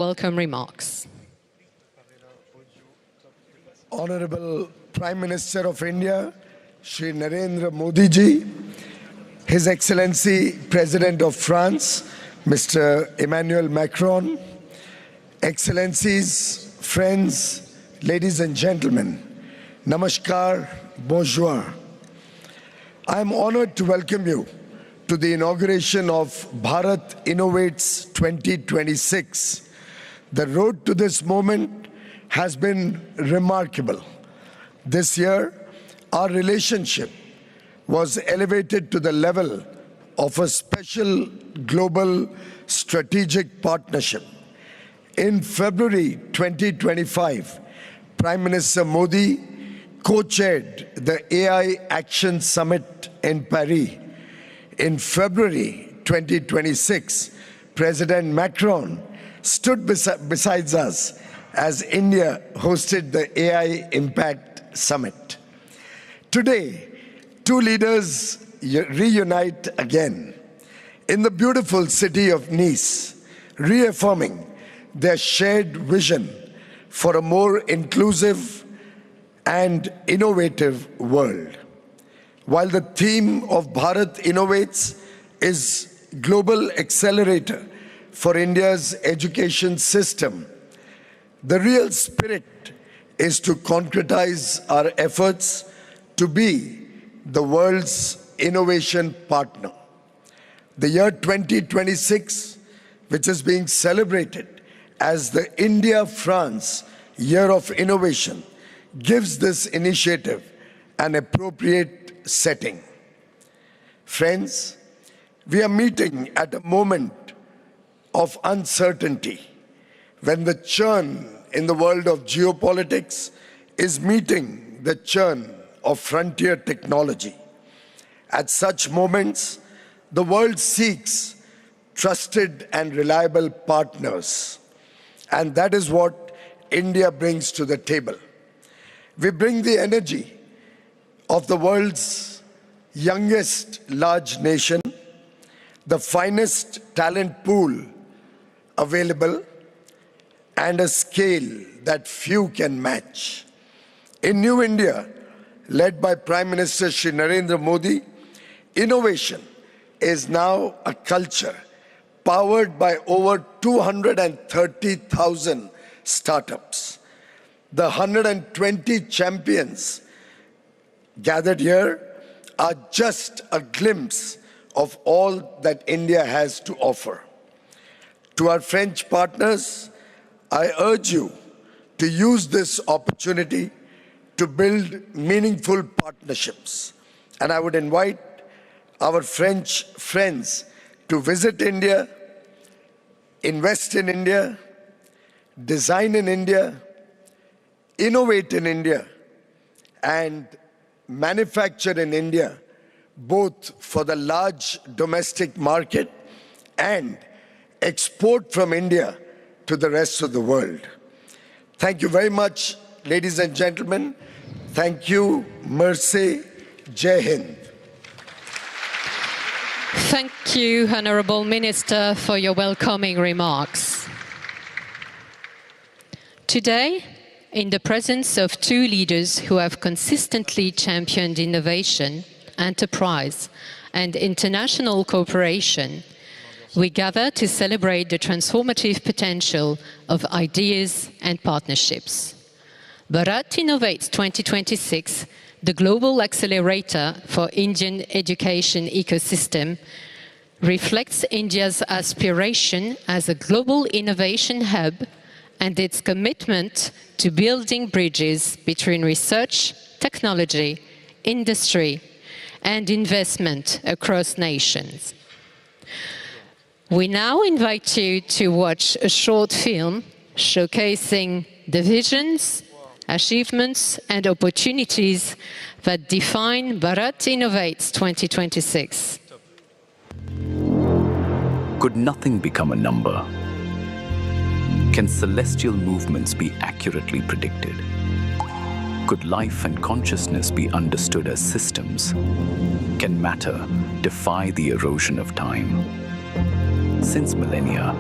Welcome remarks. Honorable Prime Minister of India, Shri Narendra Modi ji, His Excellency President of France, Mr. Emmanuel Macron, Excellencies, friends, ladies and gentlemen, Namaskar, bonjour. I am honored to welcome you to the inauguration of Bharat Innovates 2026. The road to this moment has been remarkable. This year, our relationship was elevated to the level of a special global strategic partnership. In February 2025, Prime Minister Modi co-chaired the AI Action Summit in Paris. In February 2026, President Macron stood beside us as India hosted the AI Impact Summit. Today, two leaders reunite again in the beautiful city of Nice, reaffirming their shared vision for a more inclusive and innovative world. While the theme of Bharat Innovates is Global Accelerator for India's education system, the real spirit is to concretize our efforts to be the world's innovation partner. The year 2026, which is being celebrated as the India-France Year of Innovation, gives this initiative an appropriate setting. Friends, we are meeting at a moment of uncertainty when the churn in the world of geopolitics is meeting the churn of frontier technology. At such moments, the world seeks trusted and reliable partners, and that is what India brings to the table. We bring the energy of the world's youngest large nation, the finest talent pool available, and a scale that few can match. In New India, led by Prime Minister Shri Narendra Modi, innovation is now a culture powered by over 230,000 startups. The 120 champions gathered here are just a glimpse of all that India has to offer. To our French partners, I urge you to use this opportunity to build meaningful partnerships. And I would invite our French friends to visit India, invest in India, design in India, innovate in India, and manufacture in India, both for the large domestic market and export from India to the rest of the world. Thank you very much, ladies and gentlemen. Thank you. Merci. Jai Hind. Thank you, Honourable Minister, for your welcoming remarks. Today, in the presence of two leaders who have consistently championed innovation, enterprise, and international cooperation, we gather to celebrate the transformative potential of ideas and partnerships. Bharat Innovates 2026, the global accelerator for Indian education ecosystem, reflects India's aspiration as a global innovation hub and its commitment to building bridges between research, technology, industry, and investment across nations. We now invite you to watch a short film showcasing the visions, achievements, and opportunities that define Bharat Innovates 2026. Could nothing become a number? Can celestial movements be accurately predicted? Could life and consciousness be understood as systems? Can matter defy the erosion of time? Since millennia,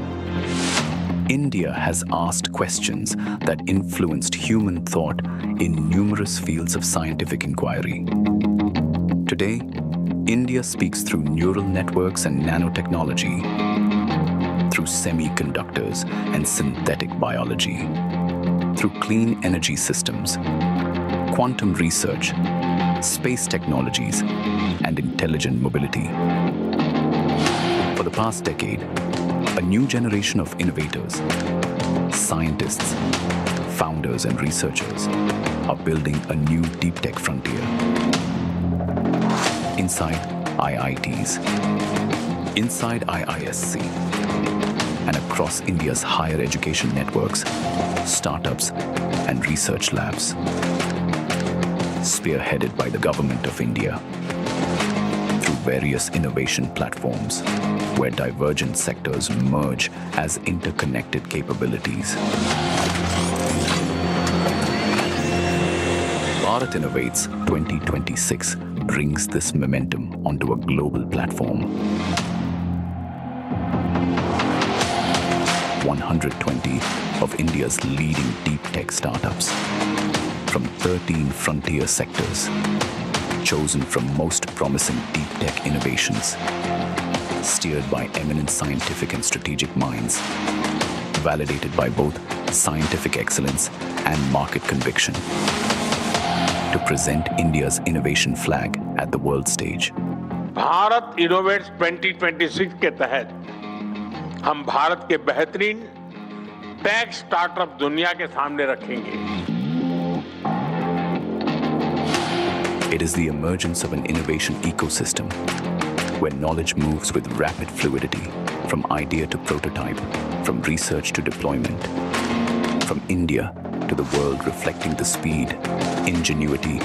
India has asked questions that influenced human thought in numerous fields of scientific inquiry. Today, India speaks through neural networks and nanotechnology, through semiconductors and synthetic biology, through clean energy systems, quantum research, space technologies, and intelligent mobility. For the past decade, a new generation of innovators, scientists, founders, and researchers are building a new deep tech frontier. Inside IITs, inside IISc, and across India's higher education networks, startups, and research labs, spearheaded by the Government of India, through various innovation platforms where divergent sectors merge as interconnected capabilities. Bharat Innovates 2026 brings this momentum onto a global platform. 120 of India's leading deep tech startups from 13 frontier sectors, chosen from most promising deep tech innovations, steered by eminent scientific and strategic minds, validated by both scientific excellence and market conviction, to present India's innovation flag at the world stage. Bharat innovates 2026 के तहत हम भारत के बेहतरीन tech startup दुनिया के सामने रखेंगे। It is the emergence of an innovation ecosystem where knowledge moves with rapid fluidity, from idea to prototype, from research to deployment, from India to the world, reflecting the speed, ingenuity,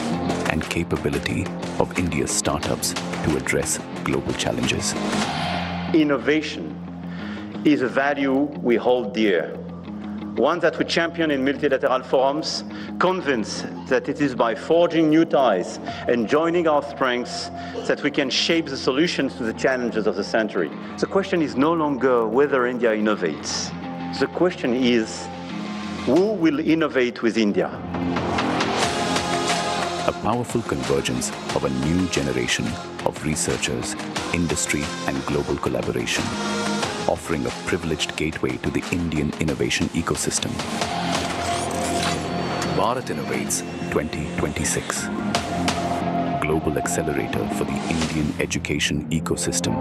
and capability of India's startups to address global challenges. Innovation is a value we hold dear, one that we champion in multilateral forums, convinced that it is by forging new ties and joining our strengths that we can shape the solutions to the challenges of the century. The question is no longer whether India innovates. The question is, who will innovate with India? A powerful convergence of a new generation of researchers, industry, and global collaboration, offering a privileged gateway to the Indian innovation ecosystem. Bharat Innovates 2026, Global Accelerator for the Indian education ecosystem.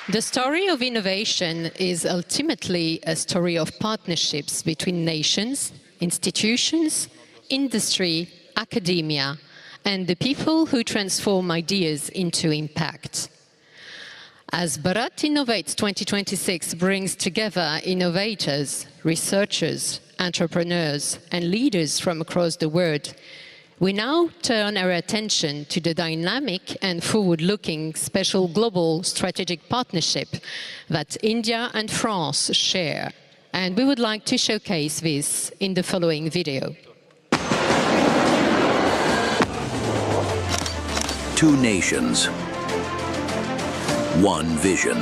The story of innovation is ultimately a story of partnerships between nations, institutions, industry, academia, and the people who transform ideas into impact. As Bharat Innovates 2026 brings together innovators, researchers, entrepreneurs, and leaders from across the world, we now turn our attention to the dynamic and forward-looking special global strategic partnership that India and France share. And we would like to showcase this in the following video. Two nations, one vision,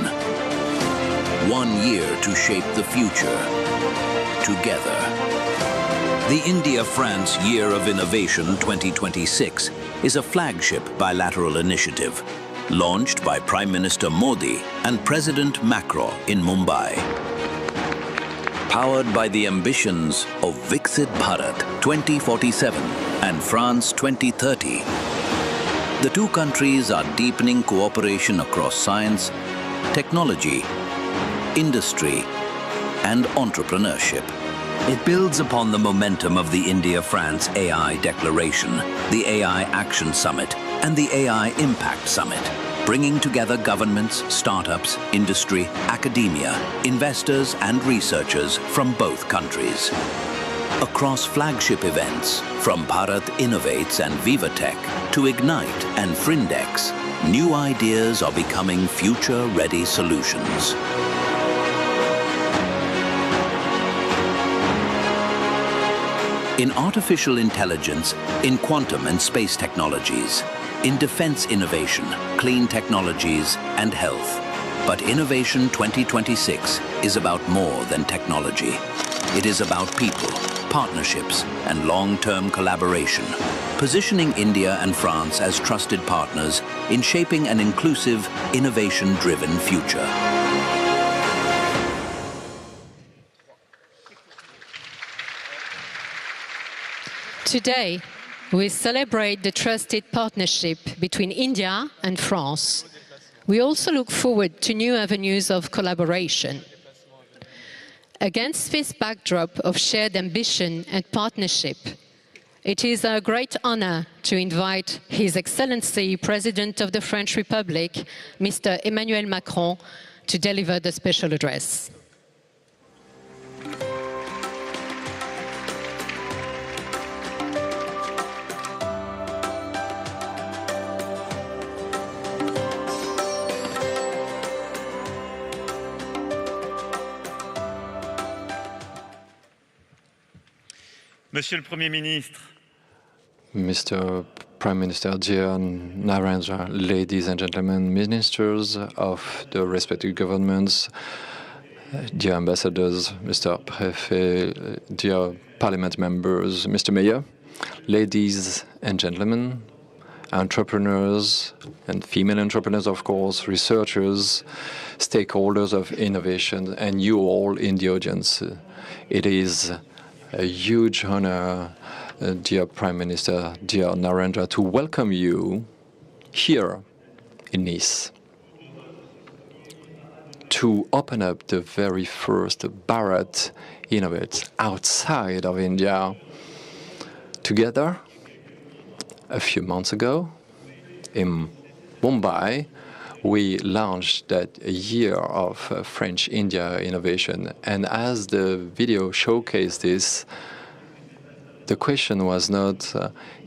1 year to shape the future, together. The India-France Year of Innovation 2026 is a flagship bilateral initiative launched by Prime Minister Modi and President Macron in Mumbai. Powered by the ambitions of Viksit Bharat 2047 and France 2030, the two countries are deepening cooperation across science, technology, industry, and entrepreneurship. It builds upon the momentum of the India-France AI Declaration, the AI Action Summit, and the AI Impact Summit, bringing together governments, startups, industry, academia, investors, and researchers from both countries. Across flagship events, from Bharat Innovates and Vivatech to Ignite and Frindex, new ideas are becoming future-ready solutions. in artificial intelligence, in quantum and space technologies, in defense innovation, clean technologies, and health. But Innovation 2026 is about more than technology. It is about people, partnerships, and long-term collaboration, positioning India and France as trusted partners in shaping an inclusive, innovation-driven future. Today, we celebrate the trusted partnership between India and France. We also look forward to new avenues of collaboration. Against this backdrop of shared ambition and partnership, it is a great honor to invite His Excellency President of the French Republic, Mr. Emmanuel Macron, to deliver the special address. Monsieur le Premier ministre, Mr. Prime Minister, dear Narendra, ladies and gentlemen, ministers of the respective governments, dear ambassadors, Mr. Préfet, dear parliament members, Mr. Mayor, ladies and gentlemen, entrepreneurs and female entrepreneurs, of course, researchers, stakeholders of innovation, and you all in the audience. It is a huge honor, dear Prime Minister, dear Narendra, to welcome you here in Nice to open up the very first Bharat Innovates outside of India. Together, a few months ago, in Mumbai, we launched that year of French-India innovation. And as the video showcased this, the question was not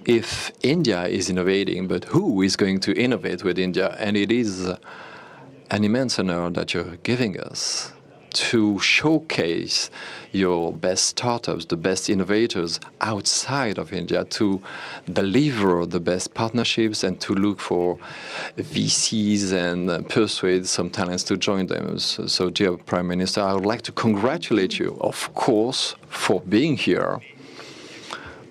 if India is innovating, but who is going to innovate with India. And it is an immense honor that you're giving us to showcase your best startups, the best innovators outside of India, to deliver the best partnerships and to look for VCs and persuade some talents to join them. So, dear Prime Minister, I would like to congratulate you, of course, for being here,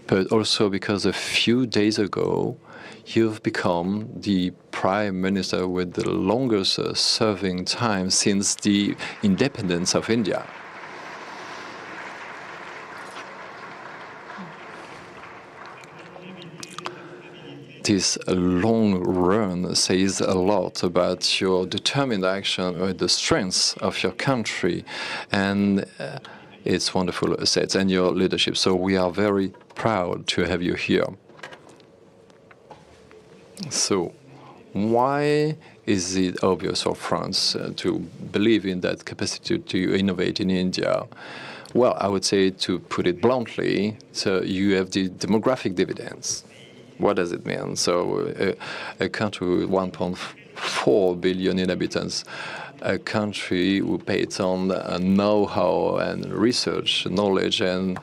but also because a few days ago, you've become the Prime Minister with the longest serving time since the independence of India. This long run says a lot about your determined action or the strengths of your country and its wonderful assets and your leadership. So we are very proud to have you here. So why is it obvious for France to believe in that capacity to innovate in India? Well, I would say, to put it bluntly, so you have the demographic dividends. What does it mean? So a country with 1.4 billion inhabitants, a country who pays on know-how and research, knowledge and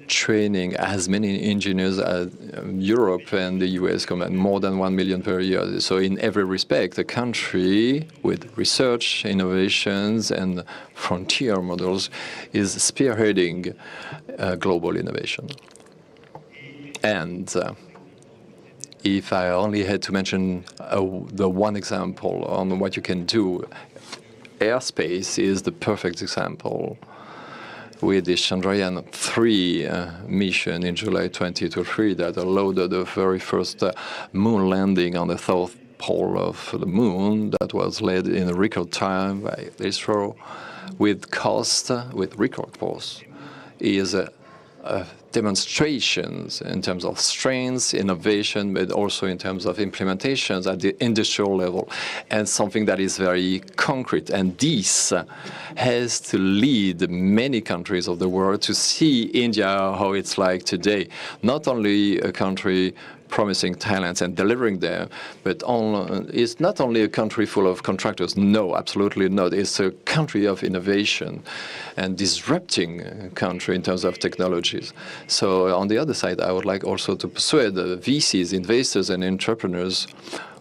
training as many engineers as Europe and the US combined, more than 1 million per year. So in every respect, a country with research, innovations, and frontier models is spearheading global innovation. And if I only had to mention the one example on what you can do, airspace is the perfect example. With the Chandrayaan-3 mission in July 2023 that allowed the very first moon landing on the south pole of the moon, that was led in a record time by ISRO, with cost, with record cost, is demonstrations in terms of strengths, innovation, but also in terms of implementations at the industrial level, and something that is very concrete. And this has to lead many countries of the world to see India how it's like today. Not only a country promising talents and delivering them. But it's not only a country full of contractors. No, absolutely not. It's a country of innovation and disrupting country in terms of technologies. So on the other side, I would like also to persuade the VCs, investors and entrepreneurs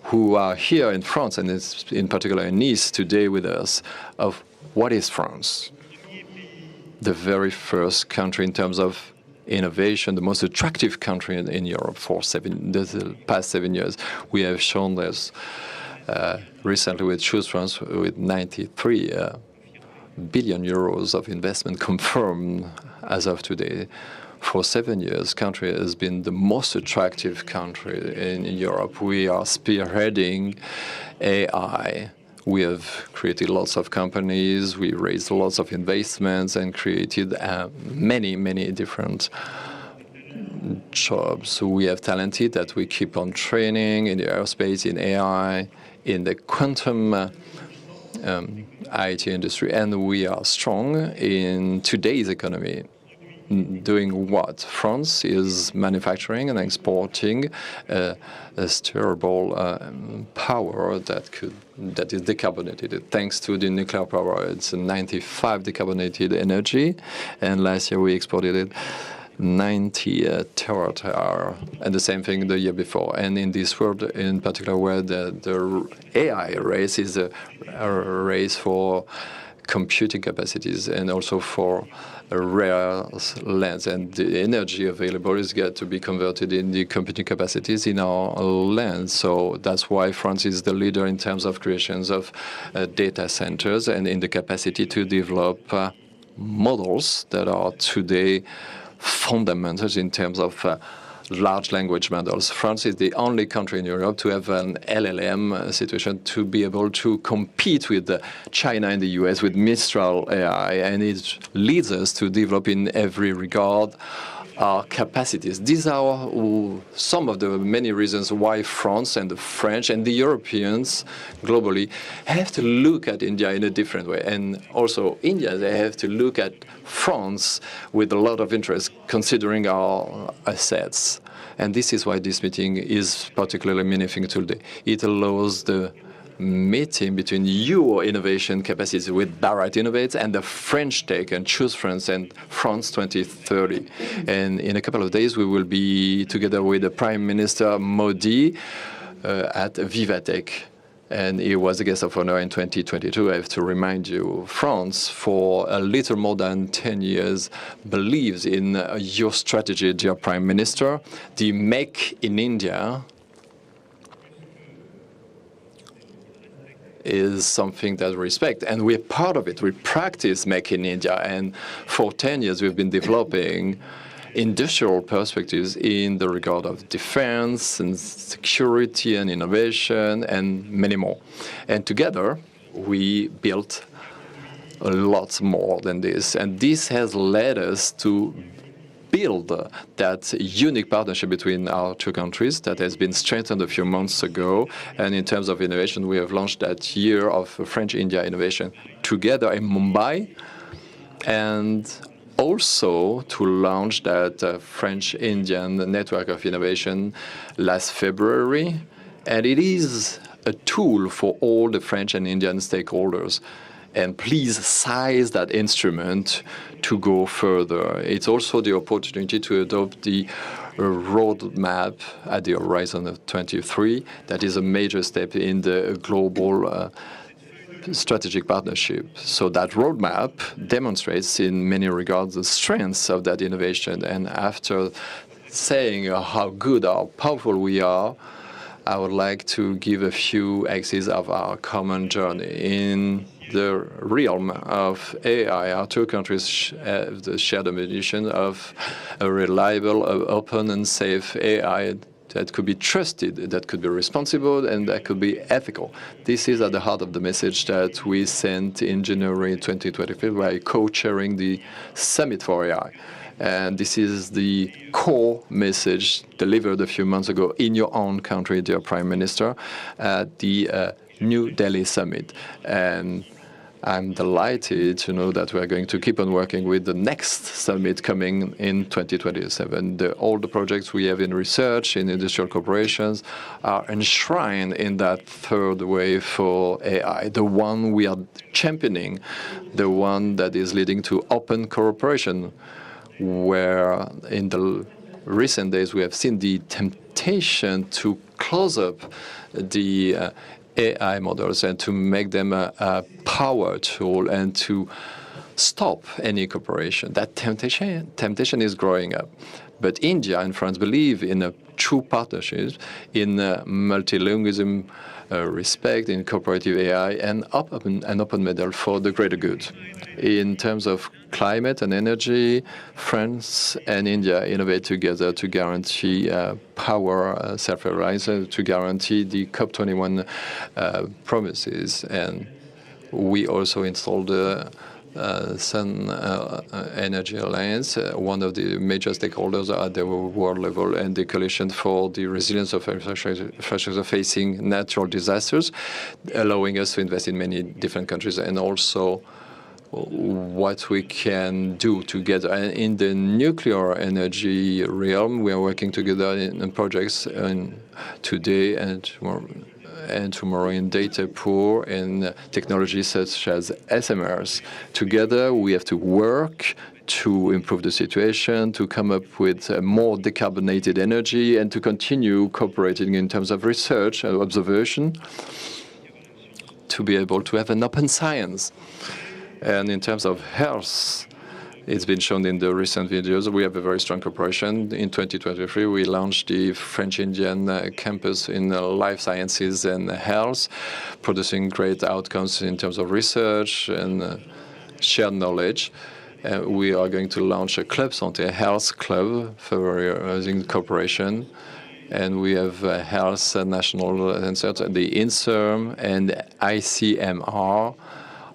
who are here in France, and in particular in Nice today with us, of what is France. The very first country in terms of innovation, the most attractive country in Europe for the past 7 years. We have shown this recently with Choose France with 93 billion euros of investment confirmed as of today. For 7 years, country has been the most attractive country in Europe. We are spearheading AI. We have created lots of companies, we raised lots of investments and created many different jobs. We have talented that we keep on training in the aerospace, in AI, in the quantum IT industry, and we are strong in today's economy. Doing what? France is manufacturing and exporting a steerable power that is decarbonated. Thanks to the nuclear power, it's 95 decarbonated energy, and last year we exported it 90 terawatt-hour, and the same thing the year before. And in this world, in particular, where the AI race is a race for computing capacities and also for rare lands, and the energy available is got to be converted in the computing capacities in our land. So that's why France is the leader in terms of creations of data centers and in the capacity to develop models that are today fundamentals in terms of large language models. France is the only country in Europe to have an LLM situation to be able to compete with China and the US with Mistral AI, and it leads us to develop in every regard our capacities. These are some of the many reasons why France and the French and the Europeans globally have to look at India in a different way. And also India, they have to look at France with a lot of interest, considering our assets. And this is why this meeting is particularly meaningful today. It allows the meeting between your innovation capacity with Bharat Innovates and the French Tech and Choose France and France 2030. And in a couple of days, we will be together with the Prime Minister Modi at Vivatech. And he was a guest of honor in 2022. I have to remind you, France, for a little more than 10 years, believes in your strategy, dear Prime Minister. The Make in India is something that we respect, and we're part of it. We practice Make in India, and for 10 years we've been developing industrial perspectives in the regard of defense and security and innovation and many more. And together we built a lot more than this, and this has led us to build that unique partnership between our two countries that has been strengthened a few months ago. And in terms of innovation, we have launched that year of French-India innovation together in Mumbai, and also to launch that French-Indian network of innovation last February. And it is a tool for all the French and Indian stakeholders. And please size that instrument to go further. It's also the opportunity to adopt the roadmap at the horizon of 23. That is a major step in the global strategic partnership. So that roadmap demonstrates in many regards the strengths of that innovation. And after saying how good, how powerful we are, I would like to give a few axes of our common journey. In the realm of AI, our two countries have the shared ambition of a reliable, open and safe AI that could be trusted, that could be responsible, and that could be ethical. This is at the heart of the message that we sent in January 2023 by co-chairing the Summit for AI. And this is the core message delivered a few months ago in your own country, dear Prime Minister, at the New Delhi Summit. And I'm delighted to know that we are going to keep on working with the next summit coming in 2027. All the projects we have in research, in industrial corporations, are enshrined in that third wave for AI, the one we are championing, the one that is leading to open cooperation, where in the recent days we have seen the temptation to close up the AI models and to make them a power tool and to stop any cooperation. That temptation is growing up. But India and France believe in a true partnership, in multilingualism, respect, in cooperative AI, and an open model for the greater good. In terms of climate and energy, France and India innovate together to guarantee power self-reliance, to guarantee the COP21 promises. And we also installed the Sun Energy Alliance, one of the major stakeholders at the world level, and the coalition for the resilience of infrastructure facing natural disasters, allowing us to invest in many different countries, and also what we can do together. And in the nuclear energy realm, we are working together in projects today and tomorrow in data pool and technologies such as SMRs. Together, we have to work to improve the situation, to come up with more decarbonated energy, and to continue cooperating in terms of research and observation to be able to have an open science. And in terms of health, it's been shown in the recent videos, we have a very strong cooperation. In 2023, we launched the French-Indian campus in life sciences and health, producing great outcomes in terms of research and shared knowledge. We are going to launch a Club Santé, a health club for using cooperation. And we have health national center, the INSERM and ICMR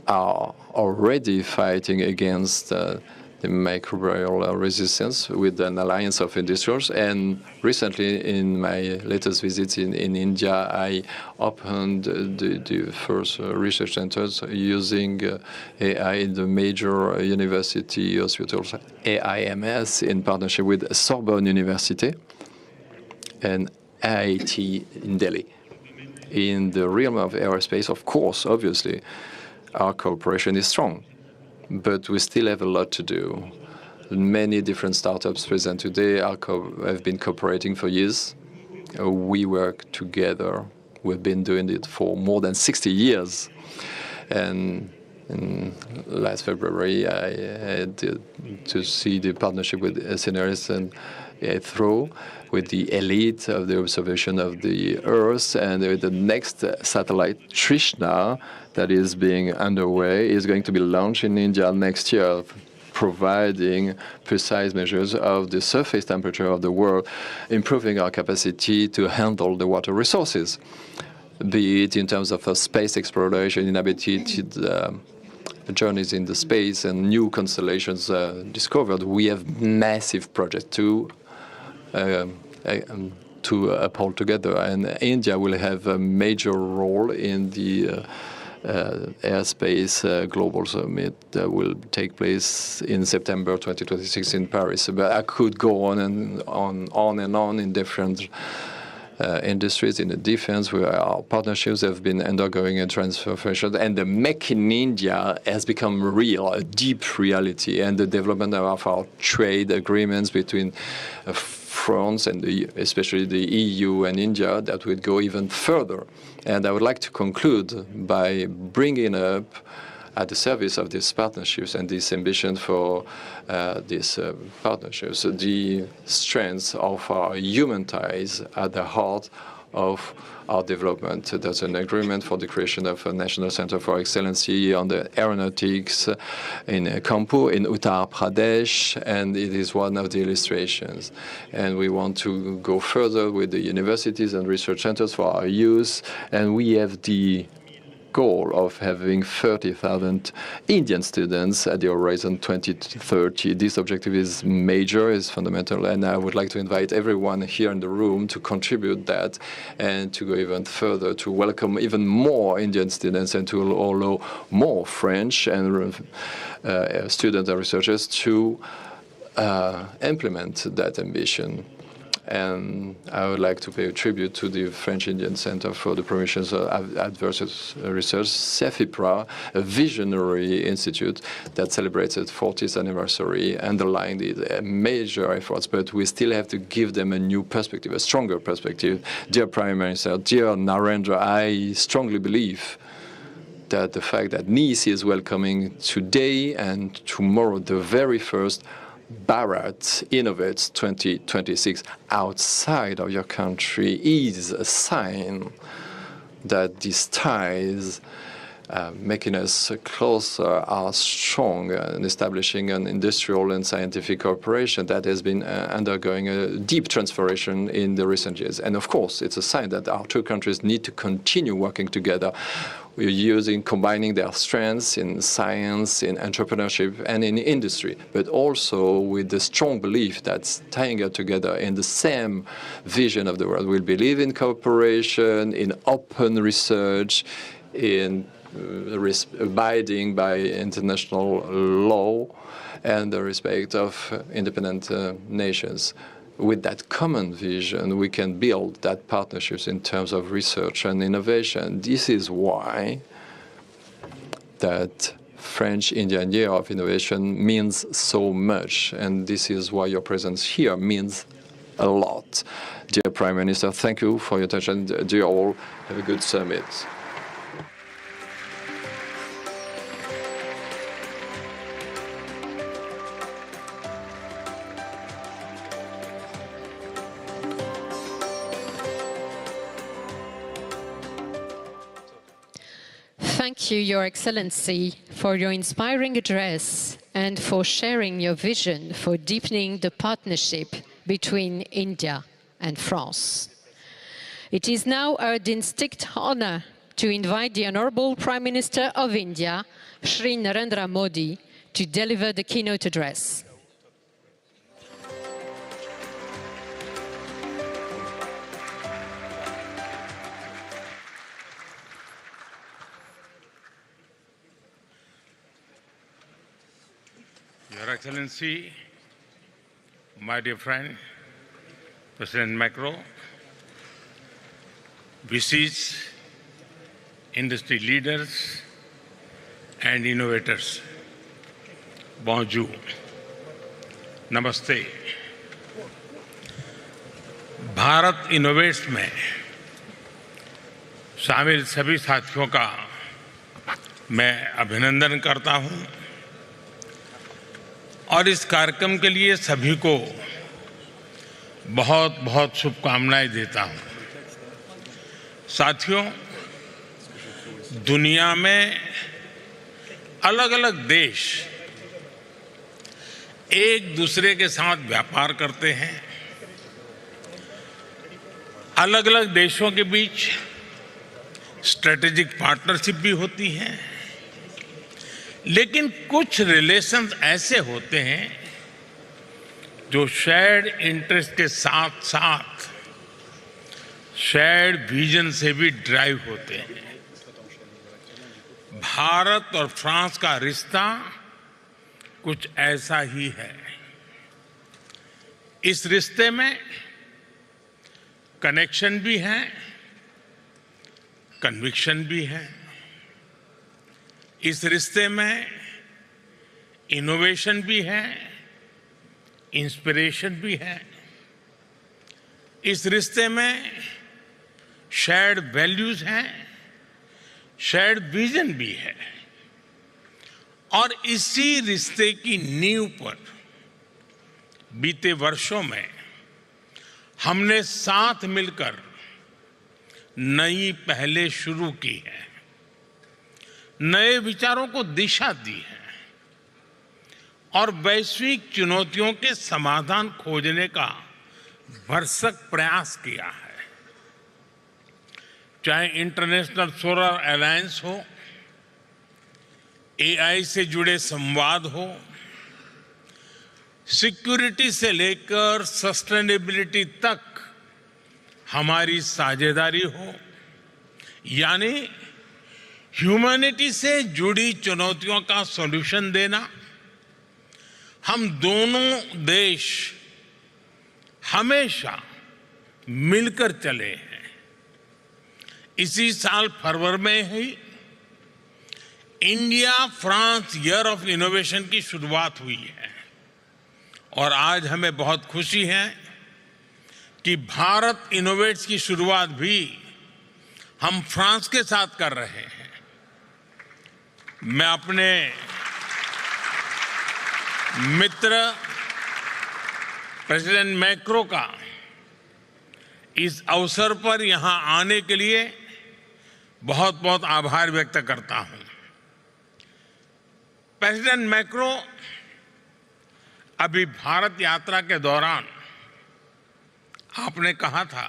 are already fighting against the microbial resistance with an alliance of industrials. And recently, in my latest visit in India, I opened the first research centers using AI in the major university hospitals, AIMS, in partnership with Sorbonne University and IIT in Delhi. In the realm of aerospace, of course, obviously, our cooperation is strong, but we still have a lot to do. Many different startups present today have been cooperating for years. We work together. We've been doing it for more than 60 years. And last February, I had to see the partnership with SNRS and through with the elite of the observation of the Earth, and with the next satellite, Trishna, that is being underway, is going to be launched in India next year, providing precise measures of the surface temperature of the world, improving our capacity to handle the water resources, be it in terms of space exploration, inhabited journeys in the space, and new constellations discovered. We have massive projects to uphold together, and India will have a major role in the airspace global summit that will take place in September 2026 in Paris. But I could go on and on in different industries. In the defense, where our partnerships have been undergoing a transformation, and the Make in India has become real, a deep reality, and the development of our trade agreements between France and especially the EU and India that would go even further. And I would like to conclude by bringing up at the service of these partnerships and this ambition for these partnerships, the strengths of our human ties at the heart of our development. There's an agreement for the creation of a National Center for Excellency on the Aeronautics in Kanpur, in Uttar Pradesh, and it is one of the illustrations. And we want to go further with the universities and research centers for our youth, and we have the goal of having 30,000 Indian students at the horizon 2030. This objective is major, is fundamental, and I would like to invite everyone here in the room to contribute that and to go even further, to welcome even more Indian students and to allow more French and students and researchers to implement that ambition. And I would like to pay a tribute to the French Indian Center for the Promotion of Advanced Research, CEFIPRA, a visionary institute that celebrates its 40th anniversary, underlying the major efforts, but we still have to give them a new perspective, a stronger perspective. Dear Prime Minister, dear Narendra, I strongly believe that the fact that Nice is welcoming today and tomorrow the very first Bharat Innovates 2026 outside of your country is a sign that these ties making us closer are strong and establishing an industrial and scientific cooperation that has been undergoing a deep transformation in the recent years. And of course, it's a sign that our two countries need to continue working together. We're combining their strengths in science, in entrepreneurship, and in industry, but also with the strong belief that tying us together in the same vision of the world. We believe in cooperation, in open research, in abiding by international law, and the respect of independent nations. With that common vision, we can build that partnerships in terms of research and innovation. This is why that French-Indian Year of Innovation means so much, and this is why your presence here means a lot. Dear Prime Minister, thank you for your attention. Dear all, have a good summit. Thank you, Your Excellency, for your inspiring address and for sharing your vision for deepening the partnership between India and France. It is now our distinct honor to invite the Honorable Prime Minister of India, Shri Narendra Modi, to deliver the keynote address. Your Excellency, my dear friend, President Macron, VCs, industry leaders, and innovators, bonjour, namaste. Bharat innovates में शामिल सभी साथियों का मैं अभिनंदन करता हूं और इस कार्यक्रम के लिए सभी को बहुत बहुत शुभकामनाएं देता हूं। साथियों, दुनिया में अलग-अलग देश एक दूसरे के साथ व्यापार करते हैं। अलग-अलग देशों के बीच स्ट्रेटेजिक पार्टनरशिप भी होती है, लेकिन कुछ रिलेशंस ऐसे होते हैं जो शेयर्ड इंटरेस्ट के साथ साथ शेयर्ड विजन से भी ड्राइव होते हैं। भारत और फ्रांस का रिश्ता कुछ ऐसा ही है। इस रिश्ते में कनेक्शन भी है, कन्विक्शन भी है। इस रिश्ते में इनोवेशन भी है, इंस्पिरेशन भी है। इस रिश्ते में शेयर्ड वैल्यूज हैं, शेयर्ड विजन भी है और इसी रिश्ते की नींव पर बीते वर्षों में हमने साथ मिलकर नई पहलें शुरू की है, नए विचारों को दिशा दी है और वैश्विक चुनौतियों के समाधान खोजने का भरसक प्रयास किया है। चाहे इंटरनेशनल सोलर अलायंस हो, एआई से जुड़े संवाद हो, सिक्योरिटी से लेकर सस्टेनेबिलिटी तक हमारी साझेदारी हो, यानी ह्यूमैनिटी से जुड़ी चुनौतियों का सॉल्यूशन देना, हम दोनों देश हमेशा मिलकर चले हैं। इसी साल फरवरी में ही India France year of innovation की शुरुआत हुई है और आज हमें बहुत खुशी है कि भारत इनोवेट्स की शुरुआत भी हम फ्रांस के साथ कर रहे हैं। मैं अपने मित्र प्रेसिडेंट मैक्रो का इस अवसर पर यहां आने के लिए बहुत बहुत आभार व्यक्त करता हूं। प्रेसिडेंट मैक्रो अभी भारत यात्रा के दौरान आपने कहा था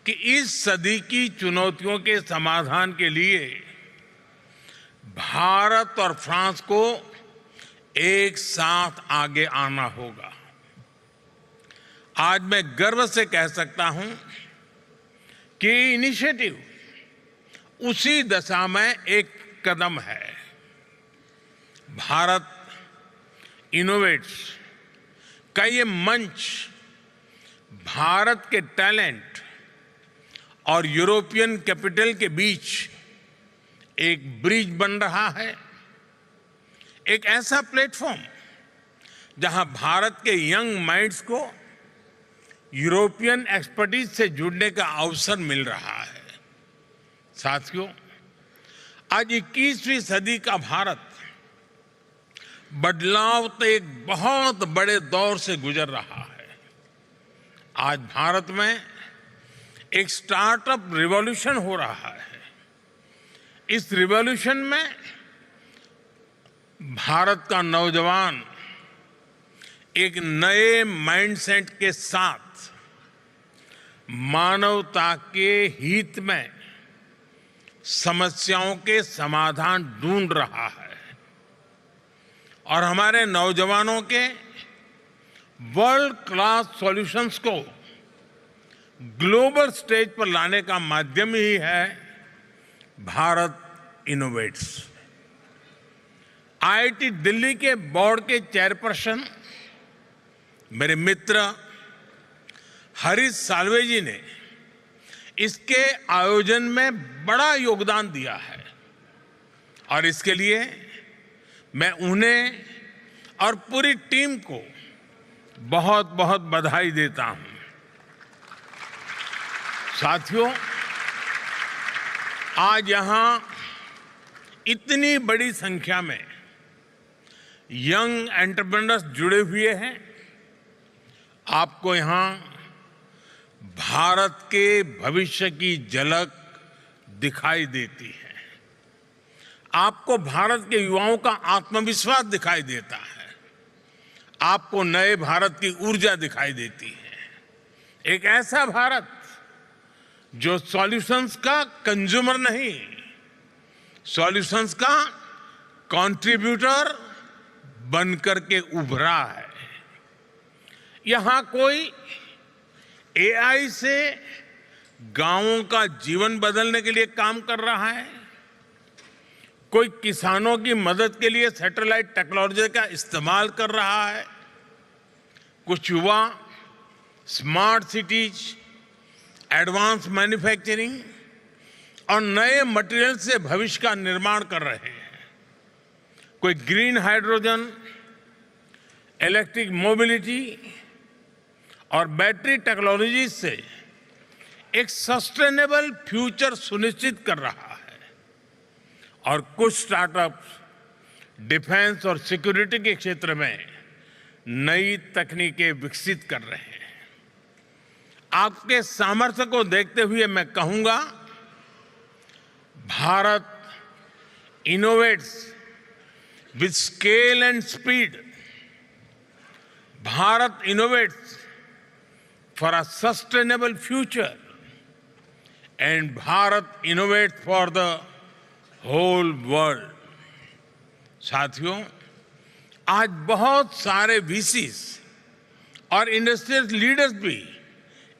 कि इस सदी की चुनौतियों के समाधान के लिए भारत और फ्रांस को एक साथ आगे आना होगा। आज मैं गर्व से कह सकता हूं कि इनिशिएटिव उसी दिशा में एक कदम है। भारत इनोवेट्स का ये मंच भारत के टैलेंट और यूरोपियन कैपिटल के बीच एक ब्रिज बन रहा है, एक ऐसा प्लेटफॉर्म जहां भारत के यंग माइंड्स को यूरोपियन एक्सपर्टीज से जुड़ने का अवसर मिल रहा है। साथियों, आज 21वीं सदी का भारत बदलाव के एक बहुत बड़े दौर से गुजर रहा है। आज भारत में एक स्टार्टअप रिवॉल्यूशन हो रहा है। इस रिवॉल्यूशन में भारत का नौजवान एक नए माइंडसेट के साथ मानवता के हित में समस्याओं के समाधान ढूंढ रहा है और हमारे नौजवानों के वर्ल्ड क्लास सॉल्यूशंस को ग्लोबल स्टेज पर लाने का माध्यम ही है भारत इनोवेट्स। आईआईटी दिल्ली के बोर्ड के चेयरपर्सन मेरे मित्र हरीश साल्वे जी ने इसके आयोजन में बड़ा योगदान दिया है और इसके लिए मैं उन्हें और पूरी टीम को बहुत बहुत बधाई देता हूं। साथियों, आज यहां इतनी बड़ी संख्या में यंग एंटरप्रेन्योर्स जुड़े हुए हैं। आपको यहां भारत के भविष्य की झलक दिखाई देती है। आपको भारत के युवाओं का आत्मविश्वास दिखाई देता है। आपको नए भारत की ऊर्जा दिखाई देती है। एक ऐसा भारत जो सॉल्यूशंस का कंज्यूमर नहीं, सॉल्यूशंस का कंट्रीब्यूटर बनकर के उभरा है। यहां कोई एआई से गांवों का जीवन बदलने के लिए काम कर रहा है, कोई किसानों की मदद के लिए सैटेलाइट टेक्नोलॉजी का इस्तेमाल कर रहा है, कुछ युवा स्मार्ट सिटीज, एडवांस मैन्युफैक्चरिंग और नए मटेरियल से भविष्य का निर्माण कर रहे हैं, कोई ग्रीन हाइड्रोजन, इलेक्ट्रिक मोबिलिटी और बैटरी टेक्नोलॉजी से एक सस्टेनेबल फ्यूचर सुनिश्चित कर रहा है और कुछ स्टार्टअप्स डिफेंस और सिक्योरिटी के क्षेत्र में नई तकनीकें विकसित कर रहे हैं। आपके सामर्थ्य को देखते हुए मैं कहूंगा, Bharat innovates with scale and speed. Bharat innovates for a sustainable future and Bharat Innovates for the whole world. साथियों, आज बहुत सारे वीसीज और इंडस्ट्रियल लीडर्स भी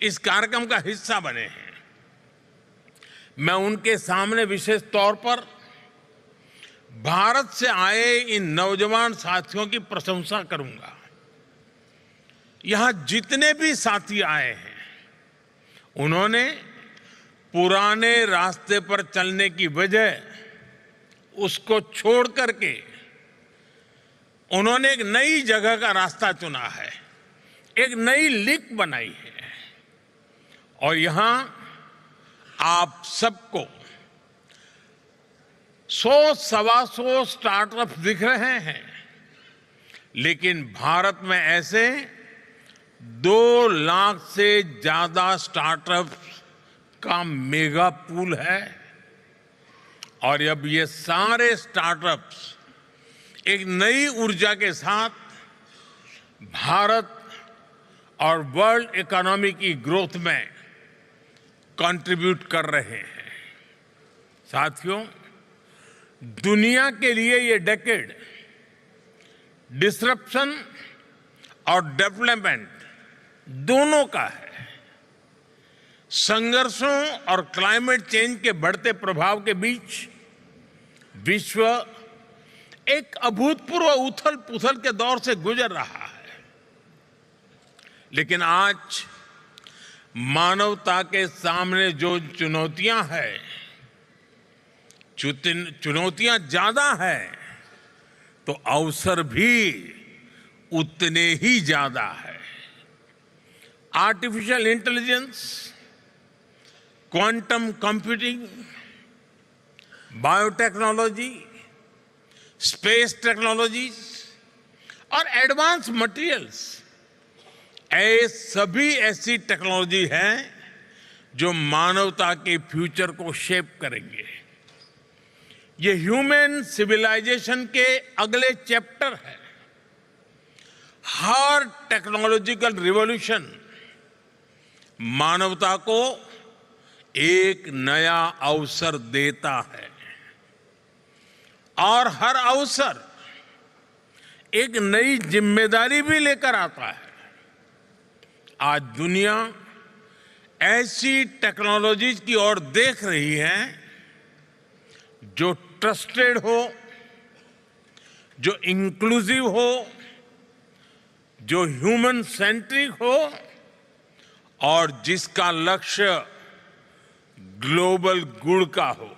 इस कार्यक्रम का हिस्सा बने हैं। मैं उनके सामने विशेष तौर पर भारत से आए इन नौजवान साथियों की प्रशंसा करूंगा। यहां जितने भी साथी आए हैं, उन्होंने पुराने रास्ते पर चलने की वजह उसको छोड़ करके उन्होंने एक नई जगह का रास्ता चुना है, एक नई लीक बनाई है। और यहां आप सबको 100-125 स्टार्टअप दिख रहे हैं, लेकिन भारत में ऐसे 2 लाख से ज्यादा स्टार्टअप का मेगा पूल है। और अब ये सारे स्टार्टअप्स एक नई ऊर्जा के साथ भारत और वर्ल्ड इकोनॉमी की ग्रोथ में कंट्रीब्यूट कर रहे हैं। साथियों, दुनिया के लिए ये डेकेड डिसरप्शन और डेवलपमेंट दोनों का है। संघर्षों और क्लाइमेट चेंज के बढ़ते प्रभाव के बीच विश्व एक अभूतपूर्व उथल पुथल के दौर से गुजर रहा है। लेकिन आज मानवता के सामने जो चुनौतियां हैं, चुनौतियां ज्यादा हैं, तो अवसर भी उतने ही ज्यादा है। Artificial intelligence, quantum computing, biotechnology, space technologies और एडवांस मटेरियल्स, सभी ऐसी टेक्नोलॉजी हैं जो मानवता के फ्यूचर को शेप करेंगे। ये ह्यूमन सिविलाइजेशन के अगले चैप्टर है। हर टेक्नोलॉजिकल रिवॉल्यूशन मानवता को एक नया अवसर देता है, और हर अवसर एक नई जिम्मेदारी भी लेकर आता है। आज दुनिया ऐसी टेक्नोलॉजीज की ओर देख रही है जो ट्रस्टेड हो, जो इंक्लूसिव हो, जो ह्यूमन सेंट्रिक हो, और जिसका लक्ष्य ग्लोबल गुड का हो।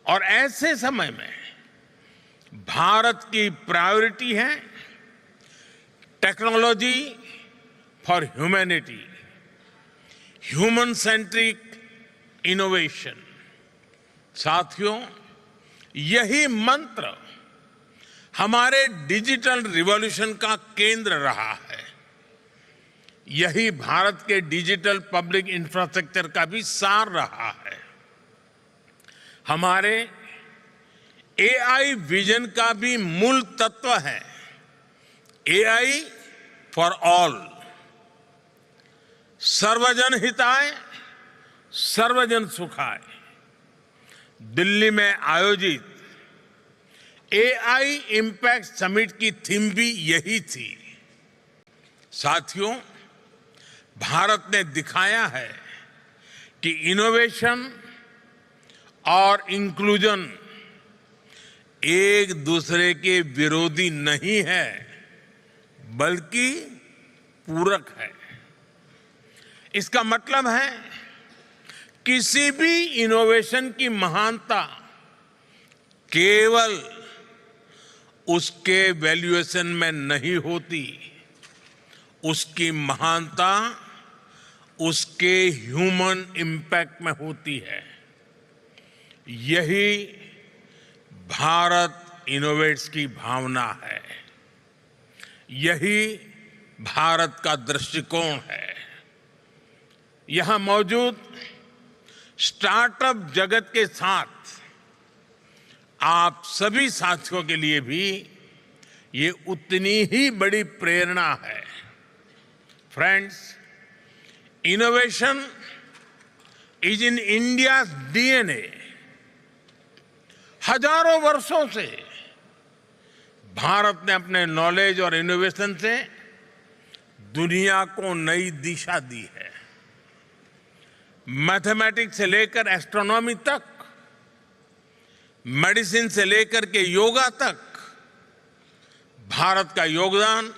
और ऐसे समय में भारत की प्रायोरिटी है technology for humanity, human centric innovation. साथियों, यही मंत्र हमारे डिजिटल रिवॉल्यूशन का केंद्र रहा है। यही भारत के डिजिटल पब्लिक इंफ्रास्ट्रक्चर का भी सार रहा है। हमारे एआई विजन का भी मूल तत्व है एआई फॉर ऑल, सर्वजन हिताय सर्वजन सुखाय। दिल्ली में आयोजित एआई इम्पैक्ट समिट की थीम भी यही थी। साथियों, भारत ने दिखाया है कि इनोवेशन और इंक्लूजन एक दूसरे के विरोधी नहीं है, बल्कि पूरक है। इसका मतलब है किसी भी इनोवेशन की महानता केवल उसके वैल्यूएशन में नहीं होती, उसकी महानता उसके ह्यूमन इम्पैक्ट में होती है। यही भारत इनोवेट्स की भावना है, यही भारत का दृष्टिकोण है। यहां मौजूद स्टार्टअप जगत के साथ आप सभी साथियों के लिए भी ये उतनी ही बड़ी प्रेरणा है। Friends, innovation is in India's DNA. हजारों वर्षों से भारत ने अपने नॉलेज और इनोवेशन से दुनिया को नई दिशा दी है। मैथमेटिक्स से लेकर एस्ट्रोनॉमी तक, मेडिसिन से लेकर के योगा तक, भारत का योगदान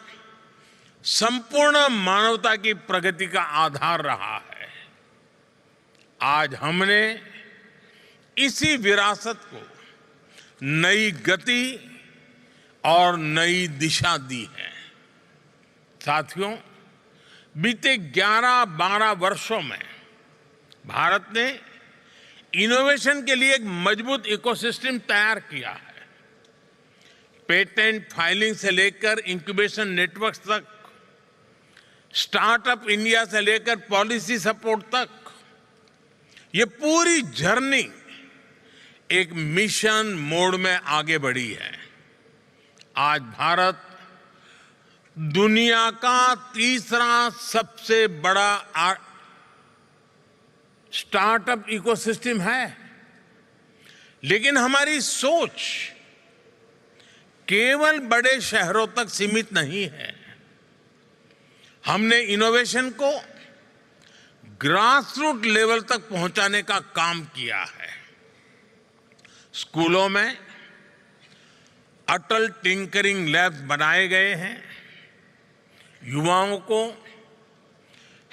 संपूर्ण मानवता की प्रगति का आधार रहा है। आज हमने इसी विरासत को नई गति और नई दिशा दी है। साथियों, बीते 11-12 वर्षों में भारत ने इनोवेशन के लिए एक मजबूत इकोसिस्टम तैयार किया है। पेटेंट फाइलिंग से लेकर इंक्यूबेशन नेटवर्क तक, स्टार्टअप इंडिया से लेकर पॉलिसी सपोर्ट तक, ये पूरी जर्नी एक मिशन मोड में आगे बढ़ी है। आज भारत दुनिया का तीसरा सबसे बड़ा स्टार्टअप इकोसिस्टम है, लेकिन हमारी सोच केवल बड़े शहरों तक सीमित नहीं है। हमने इनोवेशन को ग्रासरूट लेवल तक पहुंचाने का काम किया है। स्कूलों में अटल टिंकरिंग लैब्स बनाए गए हैं। युवाओं को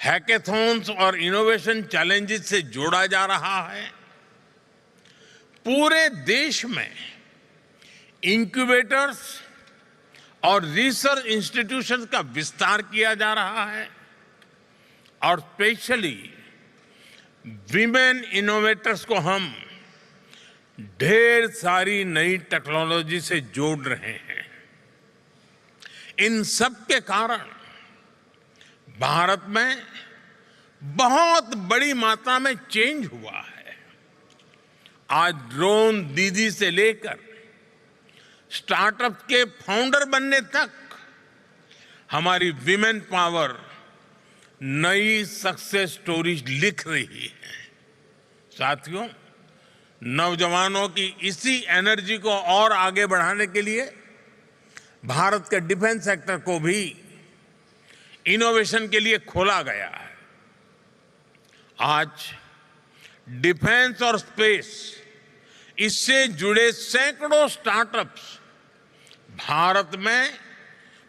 हैकेथॉन्स और इनोवेशन चैलेंजेस से जोड़ा जा रहा है। पूरे देश में इंक्यूबेटर्स और रिसर्च इंस्टीट्यूशंस का विस्तार किया जा रहा है और स्पेशली विमेन इनोवेटर्स को हम ढेर सारी नई टेक्नोलॉजी से जोड़ रहे हैं। इन सब के कारण भारत में बहुत बड़ी मात्रा में चेंज हुआ है। आज ड्रोन दीदी से लेकर स्टार्टअप के फाउंडर बनने तक हमारी विमेन पावर नई सक्सेस स्टोरीज लिख रही है। साथियों, नौजवानों की इसी एनर्जी को और आगे बढ़ाने के लिए भारत के डिफेंस सेक्टर को भी इनोवेशन के लिए खोला गया है। आज डिफेंस और स्पेस, इससे जुड़े सैकड़ों स्टार्टअप्स भारत में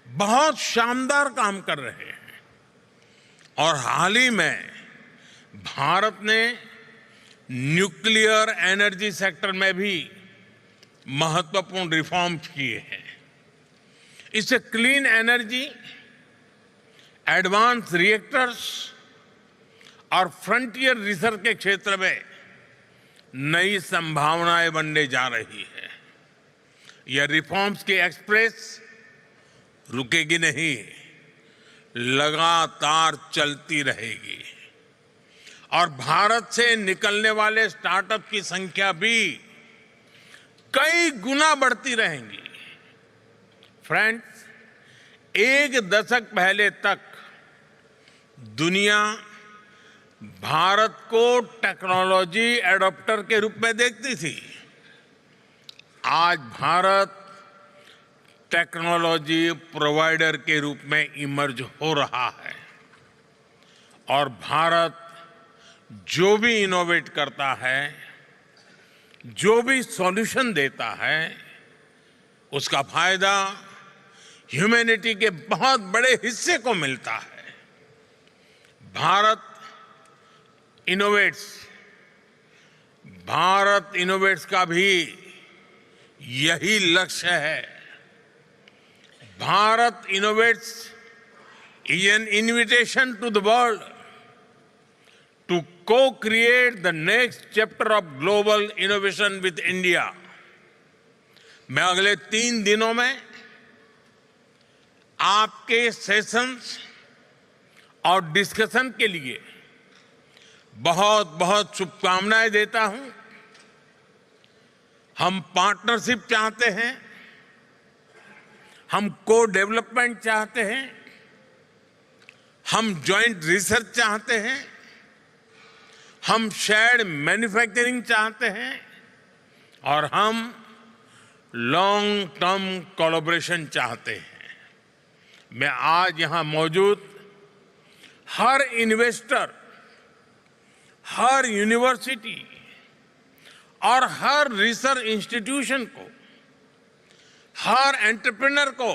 बहुत शानदार काम कर रहे हैं और हाल ही में भारत ने न्यूक्लियर एनर्जी सेक्टर में भी महत्वपूर्ण रिफॉर्म्स किए हैं। इससे क्लीन एनर्जी, एडवांस रिएक्टर्स और फ्रंटियर रिसर्च के क्षेत्र में नई संभावनाएं बनने जा रही है। यह रिफॉर्म्स की एक्सप्रेस रुकेगी नहीं, लगातार चलती रहेगी और भारत से निकलने वाले स्टार्टअप की संख्या भी कई गुना बढ़ती रहेंगी। फ्रेंड्स, एक दशक पहले तक दुनिया भारत को टेक्नोलॉजी एडॉप्टर के रूप में देखती थी। आज भारत टेक्नोलॉजी प्रोवाइडर के रूप में इमर्ज हो रहा है और भारत जो भी इनोवेट करता है, जो भी सॉल्यूशन देता है, उसका फायदा ह्यूमैनिटी के बहुत बड़े हिस्से को मिलता है। भारत इनोवेट्स का भी यही लक्ष्य है। Bharat innovates is an invitation to the world to co-create the next chapter of global innovation with India. मैं अगले 3 दिनों में आपके सेशंस और डिस्कशन के लिए बहुत बहुत शुभकामनाएं देता हूं। हम पार्टनरशिप चाहते हैं, हम को डेवलपमेंट चाहते हैं, हम जॉइंट रिसर्च चाहते हैं, हम शेयर्ड मैन्युफैक्चरिंग चाहते हैं और हम लॉन्ग टर्म कोलैबोरेशन चाहते हैं। मैं आज यहां मौजूद हर इन्वेस्टर, हर यूनिवर्सिटी और हर रिसर्च इंस्टीट्यूशन को, हर एंटरप्रेन्योर को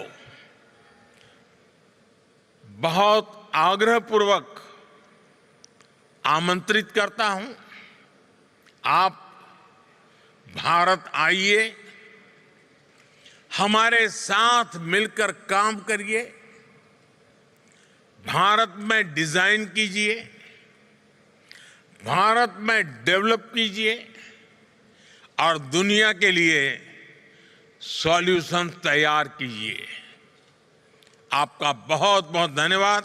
बहुत आग्रहपूर्वक आमंत्रित करता हूं, आप भारत आइए, हमारे साथ मिलकर काम करिए, भारत में डिजाइन कीजिए, भारत में डेवलप कीजिए और दुनिया के लिए सॉल्यूशन तैयार कीजिए। आपका बहुत बहुत धन्यवाद।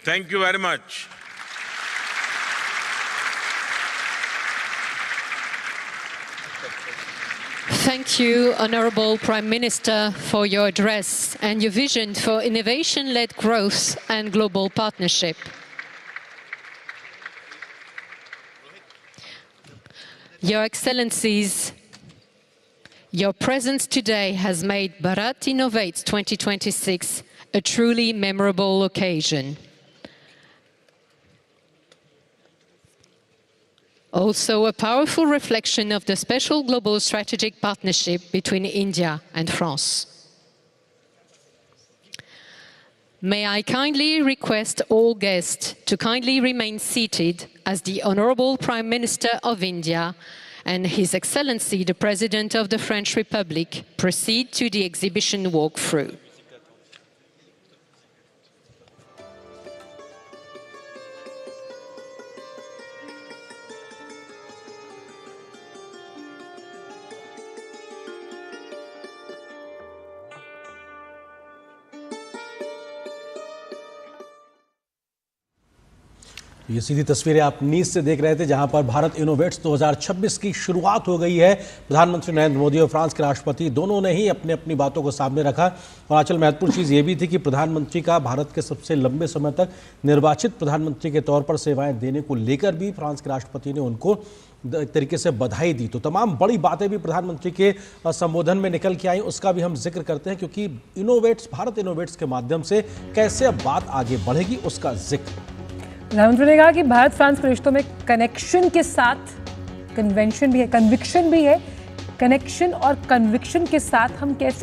Thank you very much. Thank you, Honourable Prime Minister, for your address and your vision for innovation-led growth and global partnership. Your Excellencies, your presence today has made Bharat Innovates 2026 a truly memorable occasion. Also a powerful reflection of the special global strategic partnership between India and France. May I kindly request all guests to kindly remain seated as the Honourable Prime Minister of India and His Excellency the President of the French Republic proceed to the exhibition walkthrough. ये सीधी तस्वीरें आप नीज से देख रहे थे, जहां पर Bharat innovates 2026 की शुरुआत हो गई है। प्रधानमंत्री नरेंद्र मोदी और फ्रांस के राष्ट्रपति दोनों ने ही अपनी अपनी बातों को सामने रखा। और आजकल महत्वपूर्ण चीज़ ये भी थी कि प्रधानमंत्री का भारत के सबसे लंबे समय तक निर्वाचित प्रधानमंत्री के तौर पर सेवाएं देने को लेकर भी फ्रांस के राष्ट्रपति ने उनको एक तरीके से बधाई दी। तो तमाम बड़ी बातें भी प्रधानमंत्री के संबोधन में निकल के आई, उसका भी हम जिक्र करते हैं, क्योंकि इनोवेट्स, भारत इनोवेट्स के माध्यम से कैसे अब बात आगे बढ़ेगी उसका जिक्र। प्रधानमंत्री ने कहा कि भारत फ्रांस के रिश्तों में कनेक्शन के साथ कन्वेंशन भी है, कन्विक्शन भी है। कनेक्शन और कन्विक्शन के साथ हम कैसे